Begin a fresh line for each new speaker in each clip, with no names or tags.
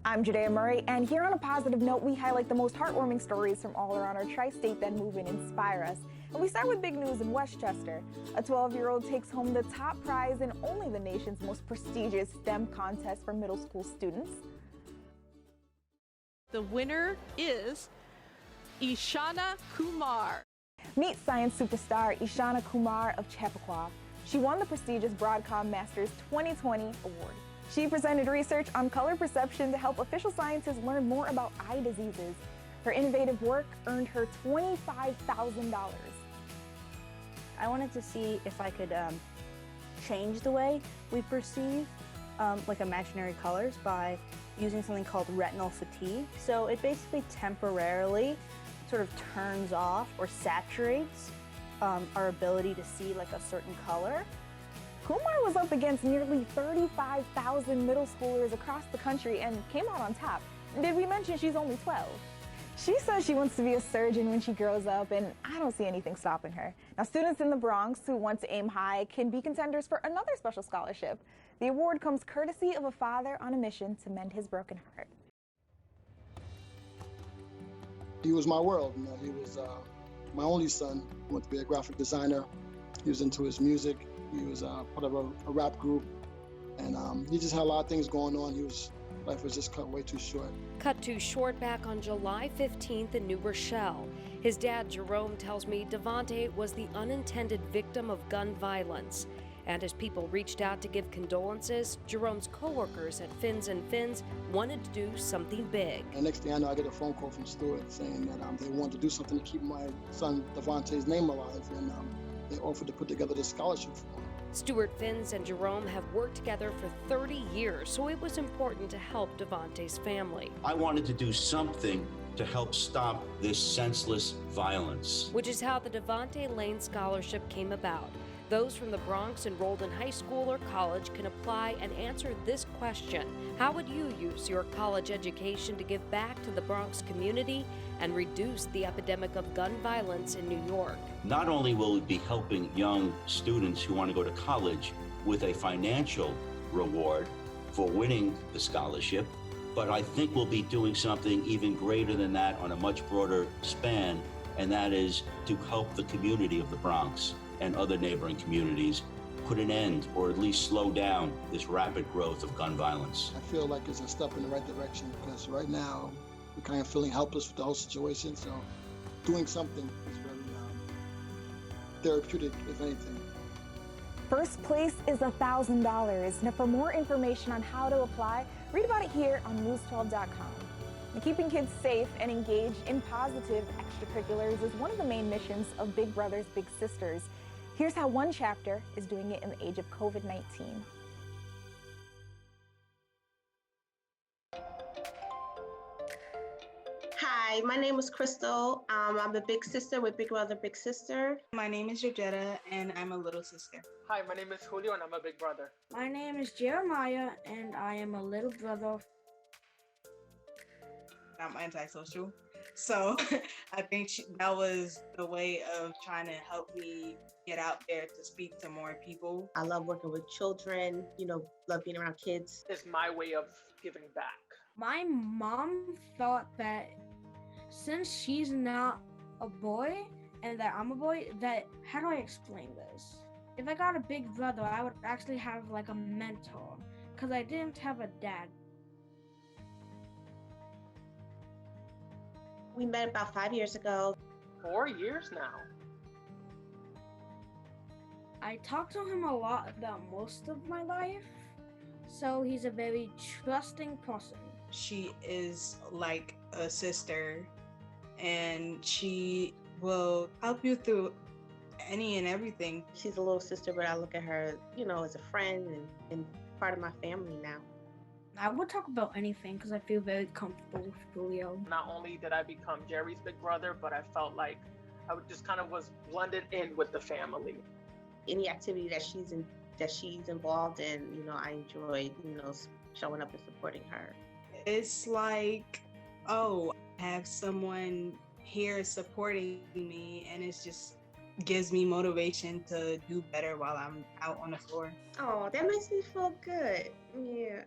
I'm Judea Murray, and here on a positive note, we highlight the most heartwarming stories from all around our tri-state that move and inspire us. And we start with big news in Westchester. A 12-year-old takes home the top prize in only the nation's most prestigious STEM contest for middle school students.
The winner is Ishana Kumar.
Meet science superstar Ishana Kumar of Chappaqua. She won the prestigious Broadcom Masters 2020 award. She presented research on color perception to help official scientists learn more about eye diseases. Her innovative work earned her $25,000.
I wanted to see if I could change the way we perceive like imaginary colors by using something called retinal fatigue. So it basically temporarily sort of turns off or saturates our ability to see like a certain color.
Kumar was up against nearly 35,000 middle schoolers across the country and came out on top. Did we mention she's only 12? She says she wants to be a surgeon when she grows up, and I don't see anything stopping her. Now, students in the Bronx who want to aim high can be contenders for another special scholarship. The award comes courtesy of a father on a mission to mend his broken heart.
He was my world. You know, he was my only son. He wanted to be a graphic designer. He was into his music. He was part of a rap group, and he just had a lot of things going on. Life was just cut way too short.
Cut too short back on July 15th in New Rochelle. His dad, Jerome, tells me Devante was the unintended victim of gun violence. And as people reached out to give condolences, Jerome's coworkers at Fins and Fins wanted to do something big.
And next thing I know, I get a phone call from Stewart saying that they wanted to do something to keep my son Devante's name alive, and they offered to put together this scholarship for him.
Stewart, Fins, and Jerome have worked together for 30 years, so it was important to help Devante's family.
I wanted to do something to help stop this senseless violence.
Which is how the Devante Lane Scholarship came about. Those from the Bronx enrolled in high school or college can apply and answer this question. How would you use your college education to give back to the Bronx community and reduce the epidemic of gun violence in New York?
Not only will we be helping young students who want to go to college with a financial reward for winning the scholarship, but I think we'll be doing something even greater than that on a much broader span, and that is to help the community of the Bronx and other neighboring communities put an end or at least slow down this rapid growth of gun violence.
I feel like it's a step in the right direction because right now we're kind of feeling helpless with the whole situation, so doing something is very therapeutic, if anything.
First place is $1,000. Now, for more information on how to apply, read about it here on news12.com. And keeping kids safe and engaged in positive extracurriculars is one of the main missions of Big Brothers Big Sisters. Here's how one chapter is doing it in the age of COVID-19.
Hi, my name is Crystal. I'm a big sister with Big Brother Big Sister.
My name is Georgetta, and I'm a little sister.
Hi, my name is Julio, and I'm a big brother.
My name is Jeremiah, and I am a little brother.
I'm antisocial, so I think that was the way of trying to help me get out there to speak to more people.
I love working with children, love being around kids.
It's my way of giving back.
My mom thought that since she's not a boy and that I'm a boy, how do I explain this? If I got a big brother, I would actually have like a mentor because I didn't have a dad.
We met about 5 years ago.
4 years now.
I talk to him a lot about most of my life, so he's a very trusting person.
She is like a sister, and she will help you through any and everything.
She's a little sister, but I look at her, as a friend and part of my family now.
I would talk about anything because I feel very comfortable with Julio.
Not only did I become Jerry's big brother, but I felt like I just kind of was blended in with the family.
Any activity that she's involved in, I enjoyed, showing up and supporting her.
It's like, I have someone here supporting me, and it's just gives me motivation to do better while I'm out on the floor.
Oh, that makes me feel good. Yeah.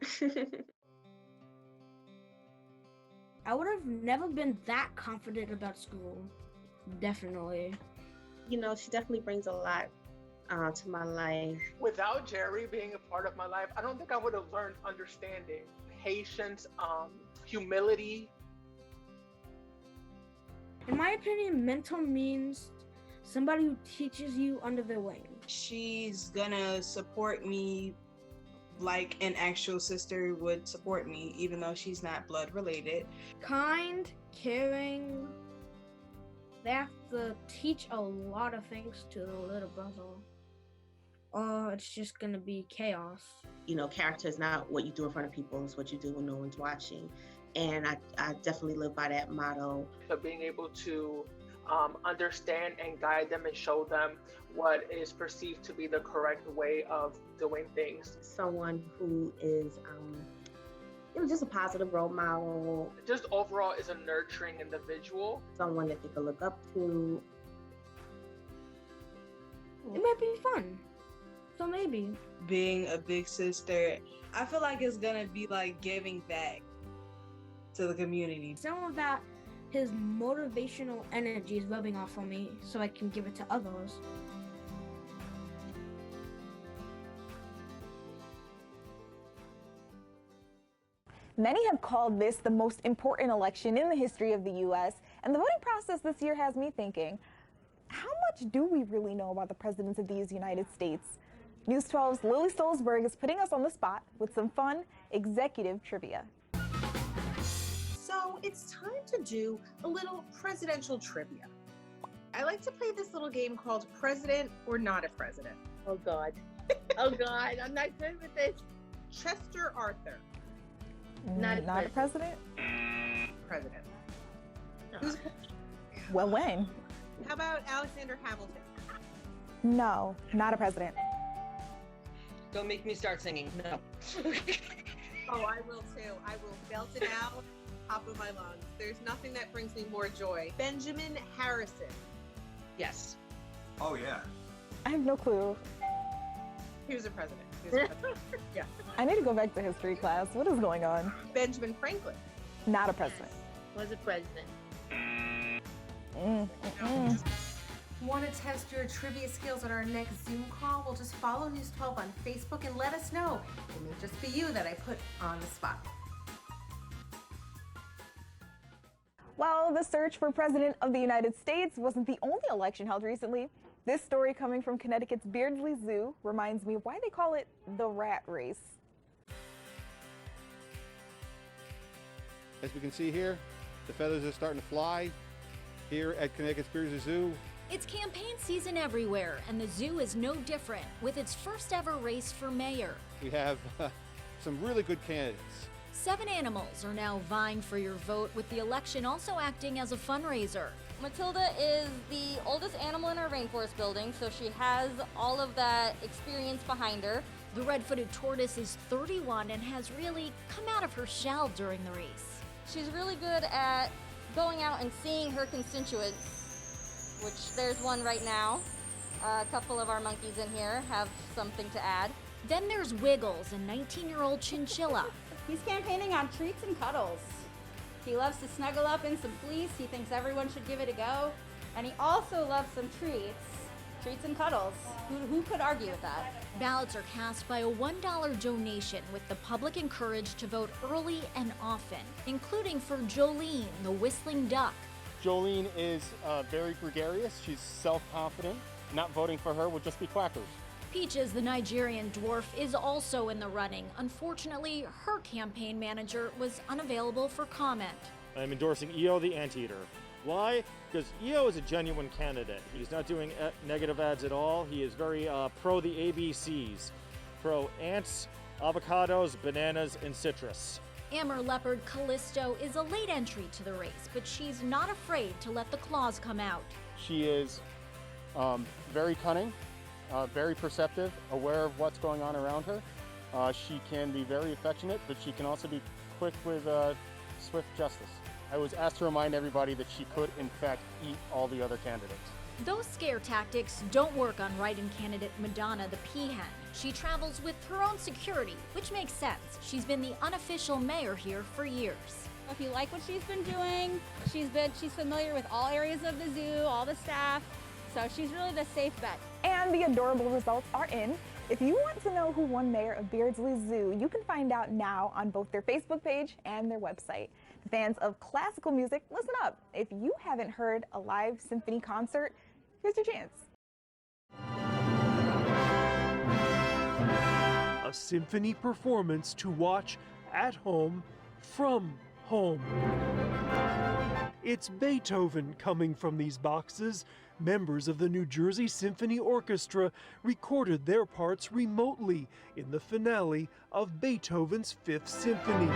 I would have never been that confident about school. Definitely.
You know, she definitely brings a lot to my life.
Without Jerry being a part of my life, I don't think I would have learned understanding, patience, humility.
In my opinion, mentor means somebody who teaches you under their wing.
She's gonna support me like an actual sister would support me, even though she's not blood related.
Kind, caring. They have to teach a lot of things to the little brother. Or it's just gonna be chaos.
You know, character is not what you do in front of people, it's what you do when no one's watching. And I definitely live by that motto.
So being able to understand and guide them and show them what is perceived to be the correct way of doing things.
Someone who is, you know, just a positive role model.
Just overall is a nurturing individual.
Someone that they can look up to.
It might be fun. So maybe.
Being a big sister, I feel like it's gonna be like giving back to the community.
Some of that, his motivational energy is rubbing off on me, so I can give it to others.
Many have called this the most important election in the history of the U.S., and the voting process this year has me thinking, how much do we really know about the presidents of these United States? News 12's Lily Stolzberg is putting us on the spot with some fun executive trivia.
So it's time to do a little presidential trivia. I like to play this little game called President or Not a President.
Oh God. Oh God, I'm not good with this.
Chester Arthur.
Not a president?
President.
No.
Well, when?
How about Alexander Hamilton?
No, not a president.
Don't make me start singing. No.
Oh, I will too. I will belt it out, top of my lungs. There's nothing that brings me more joy. Benjamin Harrison.
Yes.
Oh, yeah.
I have no clue.
He was a president. Yeah.
I need to go back to history class. What is going on?
Benjamin Franklin.
Not a president.
Was a president.
Want to test your trivia skills on our next Zoom call? Well, just follow News 12 on Facebook and let us know. It may just be you that I put on the spot.
Well, the search for President of the United States wasn't the only election held recently. This story coming from Connecticut's Beardsley Zoo reminds me of why they call it the rat race.
As we can see here, the feathers are starting to fly here at Connecticut's Beardsley Zoo.
It's campaign season everywhere, and the zoo is no different, with its first ever race for mayor.
We have some really good candidates.
7 animals are now vying for your vote, with the election also acting as a fundraiser.
Matilda is the oldest animal in our rainforest building, so she has all of that experience behind her.
The red-footed tortoise is 31 and has really come out of her shell during the race.
She's really good at going out and seeing her constituents, which there's one right now. A couple of our monkeys in here have something to add.
Then there's Wiggles, a 19-year-old chinchilla.
He's campaigning on treats and cuddles. He loves to snuggle up in some fleece. He thinks everyone should give it a go. And he also loves some treats and cuddles. Who could argue with that?
Ballots are cast by a $1 donation, with the public encouraged to vote early and often, including for Jolene, the whistling duck.
Jolene is very gregarious. She's self-confident. Not voting for her would just be quackers.
Peaches, the Nigerian dwarf, is also in the running. Unfortunately, her campaign manager was unavailable for comment.
I'm endorsing EO the Anteater. Why? Because EO is a genuine candidate. He's not doing negative ads at all. He is very pro the ABCs. Pro ants, avocados, bananas, and citrus.
Amber leopard Callisto is a late entry to the race, but she's not afraid to let the claws come out.
She is very cunning, very perceptive, aware of what's going on around her. She can be very affectionate, but she can also be quick with swift justice. I was asked to remind everybody that she could, in fact, eat all the other candidates.
Those scare tactics don't work on write-in candidate Madonna the Peahen. She travels with her own security, which makes sense. She's been the unofficial mayor here for years.
If you like what she's been doing, she's familiar with all areas of the zoo, all the staff, so she's really the safe bet.
And the adorable results are in. If you want to know who won mayor of Beardsley Zoo, you can find out now on both their Facebook page and their website. Fans of classical music, listen up. If you haven't heard a live symphony concert, here's your chance.
A symphony performance to watch at home from home. It's Beethoven coming from these boxes. Members of the New Jersey Symphony Orchestra recorded their parts remotely in the finale of Beethoven's Fifth Symphony.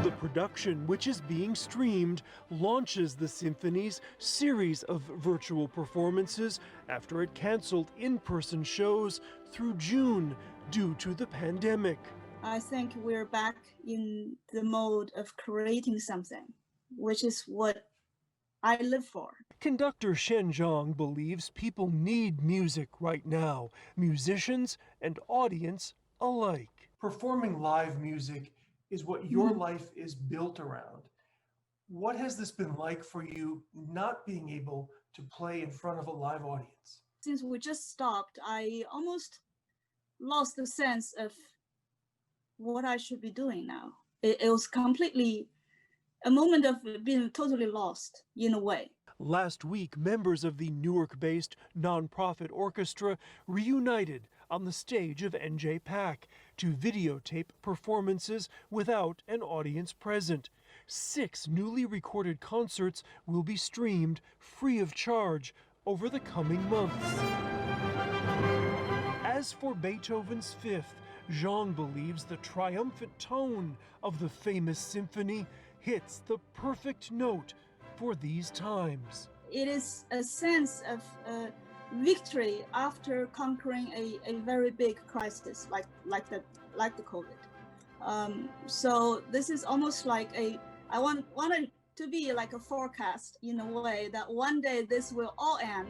The production, which is being streamed, launches the symphony's series of virtual performances after it canceled in-person shows through June due to the pandemic.
I think we're back in the mode of creating something, which is what I live for.
Conductor Shen Zhang believes people need music right now, musicians and audience alike.
Performing live music is what your life is built around. What has this been like for you not being able to play in front of a live audience?
Since we just stopped, I almost lost the sense of what I should be doing now. It was completely a moment of being totally lost in a way.
Last week, members of the Newark-based nonprofit orchestra reunited on the stage of NJ to videotape performances without an audience present. 6 newly recorded concerts will be streamed free of charge over the coming months. As for Beethoven's Fifth, Zhang believes the triumphant tone of the famous symphony hits the perfect note for these times.
It is a sense of victory after conquering a very big crisis like the COVID. So this is almost like I want it to be like a forecast in a way that one day this will all end.